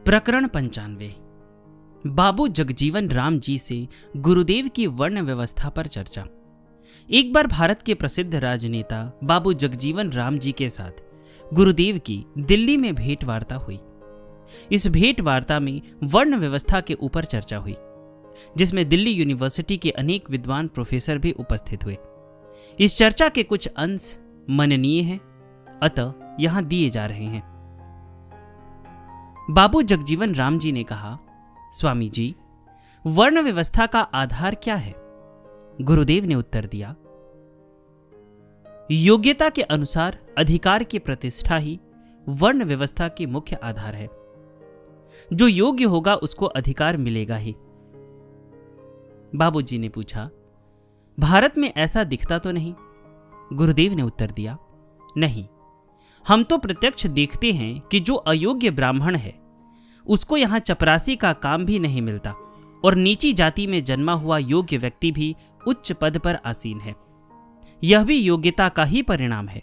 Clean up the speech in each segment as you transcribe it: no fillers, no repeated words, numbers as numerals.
प्रकरण 95। बाबू जगजीवन राम जी से गुरुदेव की वर्ण व्यवस्था पर चर्चा। एक बार भारत के प्रसिद्ध राजनेता बाबू जगजीवन राम जी के साथ गुरुदेव की दिल्ली में भेंट वार्ता हुई। इस भेंट वार्ता में वर्ण व्यवस्था के ऊपर चर्चा हुई, जिसमें दिल्ली यूनिवर्सिटी के अनेक विद्वान प्रोफेसर भी उपस्थित हुए। इस चर्चा के कुछ अंश मननीय हैं, अतः यहां दिए जा रहे हैं। बाबू जगजीवन राम जी ने कहा, स्वामी जी, वर्ण व्यवस्था का आधार क्या है? गुरुदेव ने उत्तर दिया, योग्यता के अनुसार अधिकार की प्रतिष्ठा ही वर्ण व्यवस्था की मुख्य आधार है। जो योग्य होगा उसको अधिकार मिलेगा ही। बाबूजी ने पूछा, भारत में ऐसा दिखता तो नहीं? गुरुदेव ने उत्तर दिया, नहीं, हम तो प्रत्यक्ष देखते हैं कि जो अयोग्य ब्राह्मण है उसको यहां चपरासी का काम भी नहीं मिलता, और नीची जाति में जन्मा हुआ योग्य व्यक्ति भी उच्च पद पर आसीन है। यह भी योग्यता का ही परिणाम है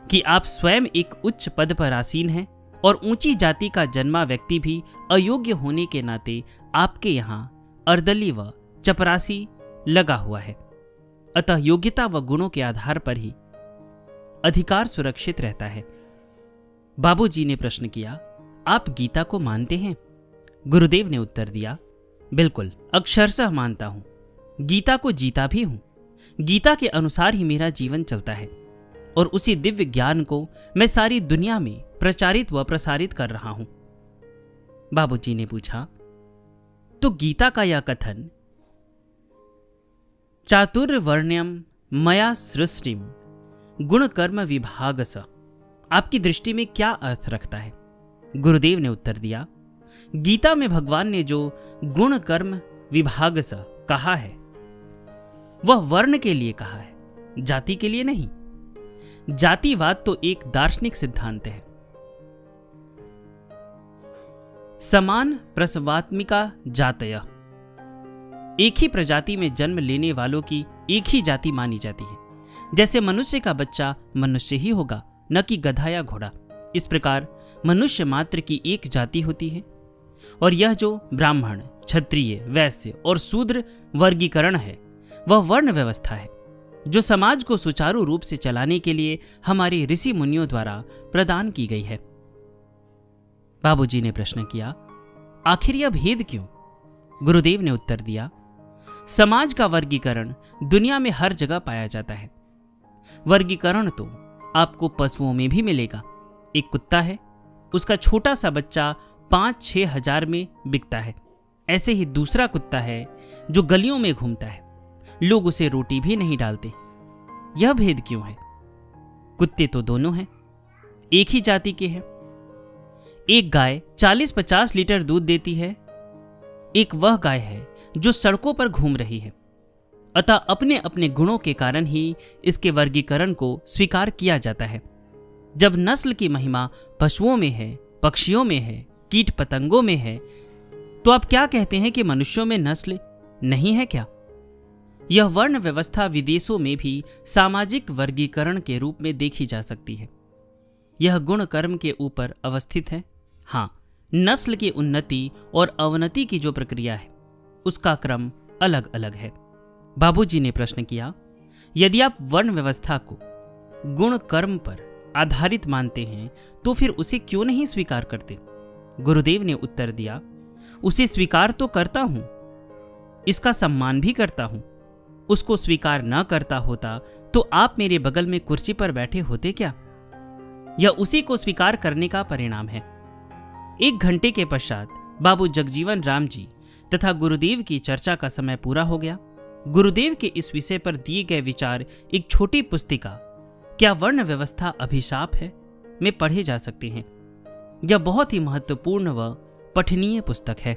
कि आप स्वयं एक उच्च पद पर आसीन हैं, और ऊंची जाति का जन्मा व्यक्ति भी अयोग्य होने के नाते आपके यहां अर्दली व चपरासी लगा हुआ है। अतः योग्यता व गुणों के आधार पर ही अधिकार सुरक्षित रहता है। बाबूजी ने प्रश्न किया, आप गीता को मानते हैं? गुरुदेव ने उत्तर दिया, बिल्कुल, अक्षरशः मानता हूं। गीता को जीता भी हूं। गीता के अनुसार ही मेरा जीवन चलता है, और उसी दिव्य ज्ञान को मैं सारी दुनिया में प्रचारित व प्रसारित कर रहा हूं। बाबूजी ने पूछा, तो गीता का यह कथन, चातुर्वर्ण्यम मया सृष्टिम गुण कर्म विभागस, आपकी दृष्टि में क्या अर्थ रखता है? गुरुदेव ने उत्तर दिया, गीता में भगवान ने जो गुण कर्म विभागस कहा है वह वर्ण के लिए कहा है, जाति के लिए नहीं। जातिवाद तो एक दार्शनिक सिद्धांत है। समान प्रसवात्मिका जातयः, एक ही प्रजाति में जन्म लेने वालों की एक ही जाति मानी जाती है। जैसे मनुष्य का बच्चा मनुष्य ही होगा, न कि गधा या घोड़ा। इस प्रकार मनुष्य मात्र की एक जाति होती है, और यह जो ब्राह्मण, क्षत्रिय, वैश्य और शूद्र वर्गीकरण है वह वर्ण व्यवस्था है, जो समाज को सुचारू रूप से चलाने के लिए हमारे ऋषि मुनियों द्वारा प्रदान की गई है। बाबूजी ने प्रश्न किया, आखिर यह भेद क्यों? गुरुदेव ने उत्तर दिया, समाज का वर्गीकरण दुनिया में हर जगह पाया जाता है। वर्गीकरण तो आपको पशुओं में भी मिलेगा। एक कुत्ता है, उसका छोटा सा बच्चा 5-6 हजार में बिकता है। ऐसे ही दूसरा कुत्ता है जो गलियों में घूमता है, लोग उसे रोटी भी नहीं डालते। यह भेद क्यों है? कुत्ते तो दोनों हैं, एक ही जाति के हैं। एक गाय 40-50 लीटर दूध देती है, एक वह गाय है जो सड़कों पर घूम रही है। अतः अपने अपने गुणों के कारण ही इसके वर्गीकरण को स्वीकार किया जाता है। जब नस्ल की महिमा पशुओं में है, पक्षियों में है, कीट पतंगों में है, तो आप क्या कहते हैं कि मनुष्यों में नस्ल नहीं है क्या? यह वर्ण व्यवस्था विदेशों में भी सामाजिक वर्गीकरण के रूप में देखी जा सकती है। यह गुण कर्म के ऊपर अवस्थित है। हाँ, नस्ल की उन्नति और अवनति की जो प्रक्रिया है उसका क्रम अलग अलग है। बाबूजी ने प्रश्न किया, यदि आप वर्ण व्यवस्था को गुण कर्म पर आधारित मानते हैं तो फिर उसे क्यों नहीं स्वीकार करते? गुरुदेव ने उत्तर दिया, उसे स्वीकार तो करता हूं, इसका सम्मान भी करता हूं। उसको स्वीकार न करता होता तो आप मेरे बगल में कुर्सी पर बैठे होते क्या? यह उसी को स्वीकार करने का परिणाम है। 1 घंटे के पश्चात बाबू जगजीवन राम जी तथा गुरुदेव की चर्चा का समय पूरा हो गया। गुरुदेव के इस विषय पर दिए गए विचार एक छोटी पुस्तिका, क्या वर्ण व्यवस्था अभिशाप है, में पढ़े जा सकते हैं। यह बहुत ही महत्वपूर्ण व पठनीय पुस्तक है।